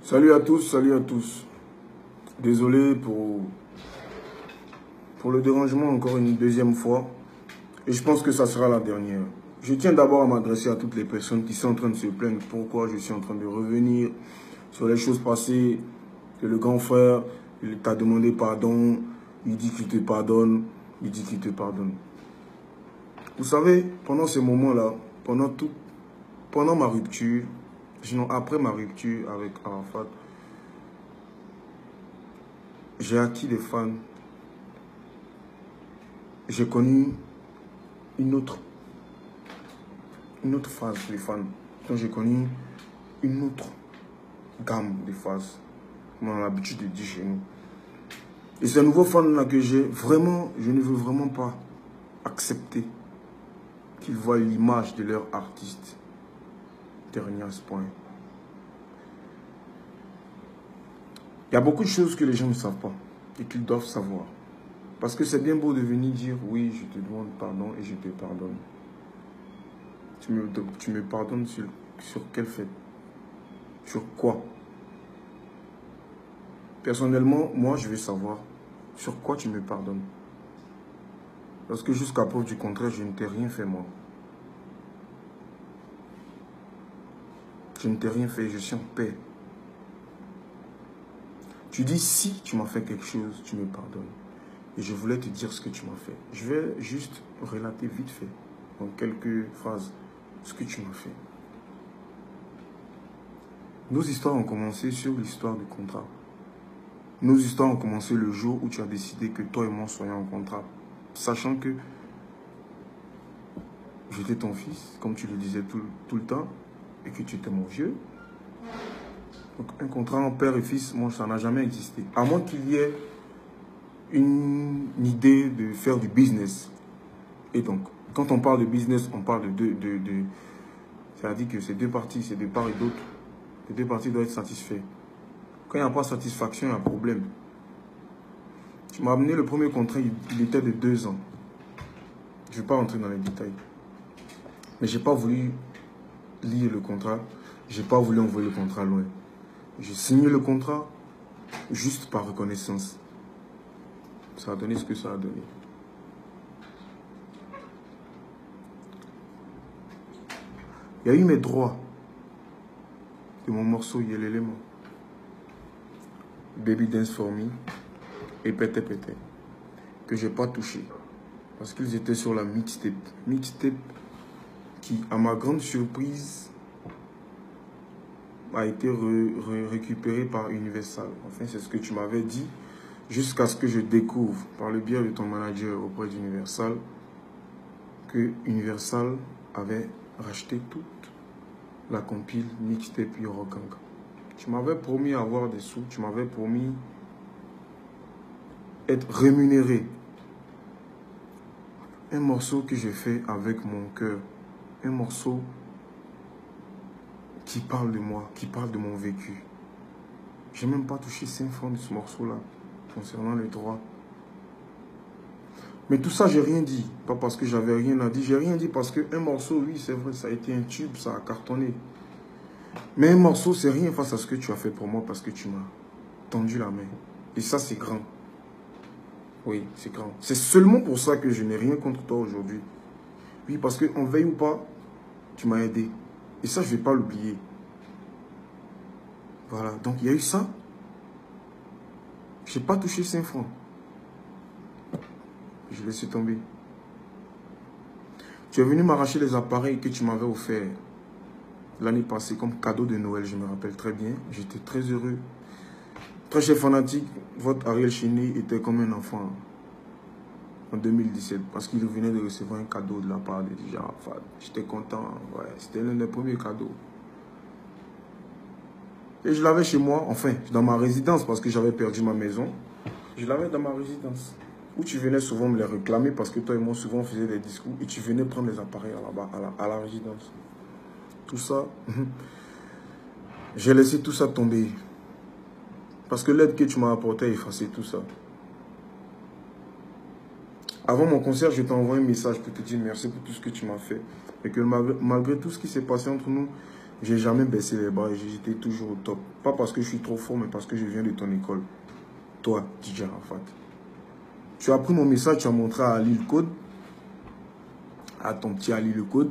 Salut à tous, salut à tous. Désolé pour le dérangement encore une deuxième fois. Et je pense que ça sera la dernière. Je tiens d'abord à m'adresser à toutes les personnes qui sont en train de se plaindre pourquoi je suis en train de revenir sur les choses passées, que le grand frère, il t'a demandé pardon, il dit qu'il te pardonne, il dit qu'il te pardonne. Vous savez, pendant ces moments-là, pendant ma rupture, sinon après ma rupture avec Arafat, j'ai acquis des fans. J'ai connu une autre phase des fans. Donc j'ai connu une autre gamme de phases, comme on a l'habitude de dire chez nous. Et ces nouveaux fans-là que j'ai, vraiment, je ne veux vraiment pas accepter qu'ils voient l'image de leur artiste dernier à ce point. Il y a beaucoup de choses que les gens ne savent pas et qu'ils doivent savoir. Parce que c'est bien beau de venir dire « Oui, je te demande pardon et je te pardonne ». Tu me pardonnes sur quel fait? Sur quoi? Personnellement, moi, je veux savoir sur quoi tu me pardonnes. Parce que jusqu'à preuve du contraire, je ne t'ai rien fait, moi. Je ne t'ai rien fait, je suis en paix. Tu dis si tu m'as fait quelque chose, tu me pardonnes. Et je voulais te dire ce que tu m'as fait. Je vais juste relater vite fait, en quelques phrases, ce que tu m'as fait. Nos histoires ont commencé sur l'histoire du contrat. Nos histoires ont commencé le jour où tu as décidé que toi et moi soyons en contrat. Sachant que j'étais ton fils, comme tu le disais tout le temps, et que tu étais mon vieux. Donc un contrat en père et fils, moi, ça n'a jamais existé. À moins qu'il y ait une idée de faire du business. Et donc, quand on parle de business, on parle c'est-à-dire que c'est deux parties, c'est de part et d'autre. Les deux parties doivent être satisfaites. Quand il n'y a pas de satisfaction, il y a un problème. Tu m'as amené le premier contrat, il était de 2 ans. Je ne vais pas rentrer dans les détails. Mais je n'ai pas voulu lire le contrat. Je n'ai pas voulu envoyer le contrat loin. J'ai signé le contrat juste par reconnaissance. Ça a donné ce que ça a donné. Il y a eu mes droits de mon morceau Yelelemo, Baby Dance For Me et Pété Pété, que je n'ai pas touché. Parce qu'ils étaient sur la mixtape. Mixtape qui, à ma grande surprise, a été récupéré par Universal. Enfin, c'est ce que tu m'avais dit, jusqu'à ce que je découvre, par le biais de ton manager auprès d'Universal, que Universal avait racheté toute la compile mixtape Yorogang. Tu m'avais promis avoir des sous, tu m'avais promis être rémunéré. Un morceau que j'ai fait avec mon cœur, un morceau qui parle de moi, qui parle de mon vécu. Je n'ai même pas touché 5 francs de ce morceau-là, concernant les droits. Mais tout ça, j'ai rien dit. Pas parce que j'avais rien à dire. J'ai rien dit parce qu'un morceau, oui, c'est vrai, ça a été un tube, ça a cartonné. Mais un morceau, c'est rien face à ce que tu as fait pour moi parce que tu m'as tendu la main. Et ça, c'est grand. Oui, c'est grand. C'est seulement pour ça que je n'ai rien contre toi aujourd'hui. Oui, parce qu'on veille ou pas, tu m'as aidé. Et ça, je ne vais pas l'oublier. Voilà, donc il y a eu ça. Je n'ai pas touché 5 francs. Je laissé tomber. Tu es venu m'arracher les appareils que tu m'avais offerts l'année passée comme cadeau de Noël, je me rappelle très bien. J'étais très heureux. Très cher fanatique, votre Ariel Chéné était comme un enfant en 2017 parce qu'il venait de recevoir un cadeau de la part de DJ Arafat. J'étais content, ouais, c'était l'un des premiers cadeaux. Et je l'avais chez moi, enfin, dans ma résidence parce que j'avais perdu ma maison. Je l'avais dans ma résidence. Où tu venais souvent me les réclamer parce que toi et moi souvent on faisait des discours et tu venais prendre les appareils là-bas, à la résidence. Tout ça, j'ai laissé tout ça tomber. Parce que l'aide que tu m'as apportée a effacé tout ça. Avant mon concert, je t'ai envoyé un message pour te dire merci pour tout ce que tu m'as fait. Et que malgré tout ce qui s'est passé entre nous, J'ai jamais baissé les bras, j'étais toujours au top. Pas parce que je suis trop fort, mais parce que je viens de ton école. Toi, DJ Arafat. Tu as pris mon message, tu as montré à Ali le code. À ton petit Ali le code.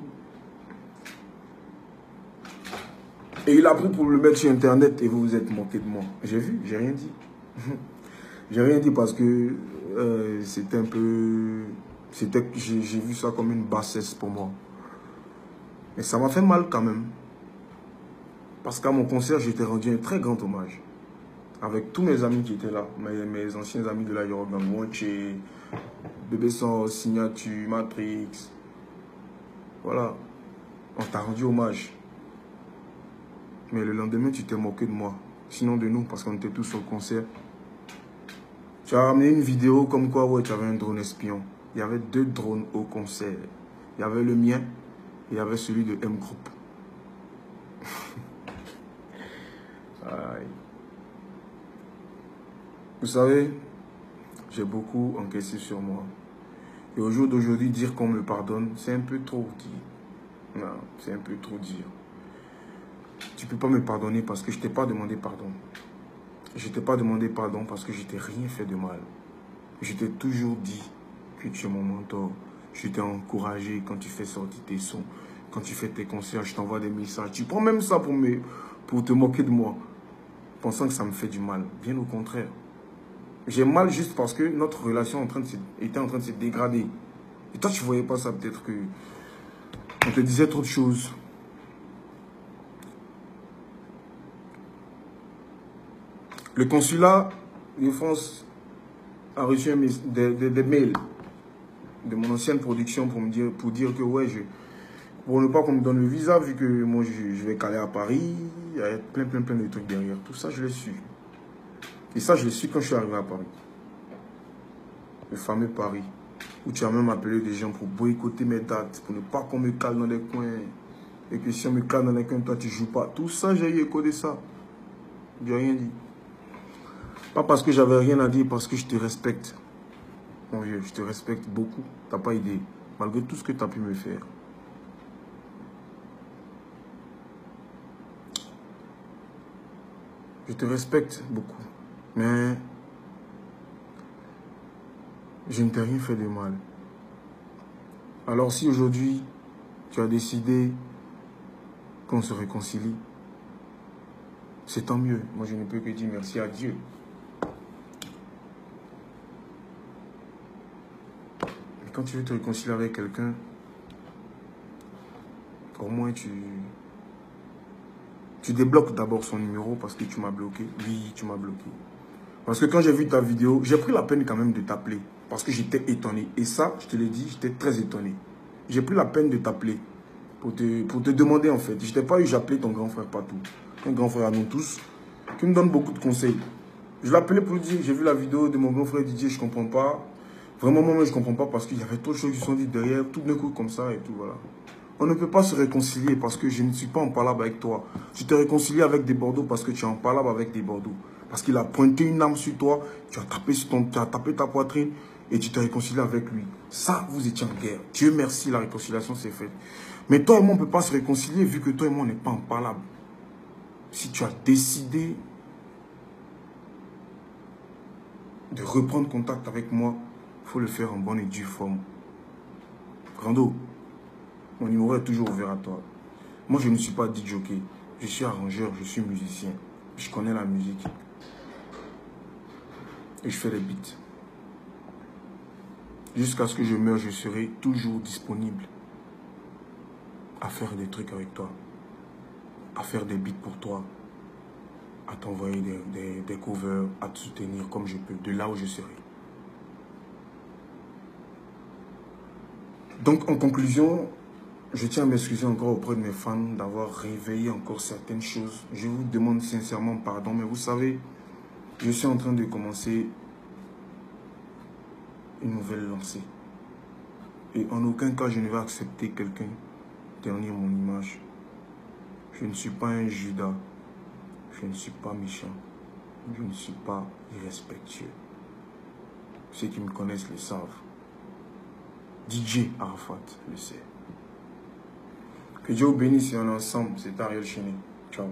Et il a pris pour le mettre sur Internet et vous vous êtes moqué de moi. J'ai vu, j'ai rien dit. J'ai rien dit parce que c'était un peu... J'ai vu ça comme une bassesse pour moi. Mais ça m'a fait mal quand même. Parce qu'à mon concert, j'étais rendu un très grand hommage. Avec tous mes amis qui étaient là. Mes anciens amis de la Yoruba, Monche, Bébé Sans, Signature, Matrix. Voilà. On t'a rendu hommage. Mais le lendemain, tu t'es moqué de moi. Sinon de nous, parce qu'on était tous au concert. Tu as ramené une vidéo comme quoi, ouais, tu avais un drone espion. Il y avait 2 drones au concert. Il y avait le mien et il y avait celui de M Group. Aïe. Vous savez, j'ai beaucoup encaissé sur moi. Et au jour d'aujourd'hui, dire qu'on me pardonne, c'est un peu trop dit. Non, c'est un peu trop dire. Tu ne peux pas me pardonner parce que je ne t'ai pas demandé pardon. Je ne t'ai pas demandé pardon parce que je ne t'ai rien fait de mal. Je t'ai toujours dit que tu es mon mentor. Je t'ai encouragé quand tu fais sortir tes sons. Quand tu fais tes concerts, je t'envoie des messages. Tu prends même ça pour te moquer de moi. Pensant que ça me fait du mal. Bien au contraire. J'ai mal juste parce que notre relation était en train de se dégrader. Et toi, tu ne voyais pas ça. Peut-être que on te disait trop de choses. Le consulat de France a reçu des mails de mon ancienne production pour dire que ouais, pour ne pas qu'on me donne le visa, vu que moi je vais caler à Paris, il y a plein de trucs derrière. Tout ça, je l'ai su. Et ça, je l'ai su quand je suis arrivé à Paris. Le fameux Paris, où tu as même appelé des gens pour boycotter mes dates, pour ne pas qu'on me cale dans les coins. Et que si on me cale dans les coins, toi tu joues pas. Tout ça, j'ai eu écho de ça. J'ai rien dit. Pas parce que j'avais rien à dire, parce que je te respecte. Mon vieux, je te respecte beaucoup. T'as pas idée. Malgré tout ce que tu as pu me faire. Je te respecte beaucoup. Mais je ne t'ai rien fait de mal. Alors si aujourd'hui, tu as décidé qu'on se réconcilie, c'est tant mieux. Moi, je ne peux que dire merci à Dieu. Mais quand tu veux te réconcilier avec quelqu'un, au moins tu débloques d'abord son numéro parce que tu m'as bloqué. Oui, tu m'as bloqué. Parce que quand j'ai vu ta vidéo, j'ai pris la peine quand même de t'appeler. Parce que j'étais étonné. Et ça, je te l'ai dit, j'étais très étonné. J'ai pris la peine de t'appeler. Pour te demander en fait. Je t'ai pas eu, j'ai appelé ton grand frère partout. Un grand frère à nous tous. Qui me donne beaucoup de conseils. Je l'ai appelé pour lui dire, j'ai vu la vidéo de mon grand frère Didier, je comprends pas. Vraiment, moi, je comprends pas parce qu'il y avait trop de choses qui sont dites derrière. Tout d'un coup comme ça et tout, voilà. On ne peut pas se réconcilier parce que je ne suis pas en palabre avec toi. Tu te réconcilies avec des Bordeaux parce que tu es en palabre avec des Bordeaux. Parce qu'il a pointé une arme sur toi, tu as tapé ta poitrine et tu t'es réconcilié avec lui. Ça, vous étiez en guerre. Dieu merci, la réconciliation s'est faite. Mais toi et moi, on ne peut pas se réconcilier vu que toi et moi, on n'est pas en palabre. Si tu as décidé de reprendre contact avec moi, il faut le faire en bonne et due forme. Grando, mon numéro est toujours ouvert à toi. Moi, je ne suis pas DJ jockey. Je suis arrangeur, je suis musicien. Je connais la musique. Et je fais les beats. Jusqu'à ce que je meure, je serai toujours disponible à faire des trucs avec toi. À faire des beats pour toi. À t'envoyer des covers, à te soutenir comme je peux, de là où je serai. Donc, en conclusion, je tiens à m'excuser encore auprès de mes fans d'avoir réveillé encore certaines choses. Je vous demande sincèrement pardon, mais vous savez, je suis en train de commencer une nouvelle lancée. Et en aucun cas, je ne vais accepter quelqu'un ternir mon image. Je ne suis pas un Judas. Je ne suis pas méchant. Je ne suis pas irrespectueux. Ceux qui me connaissent le savent. DJ Arafat le sait. Que Dieu vous bénisse et on est ensemble. C'est Ariel Chéné. Ciao.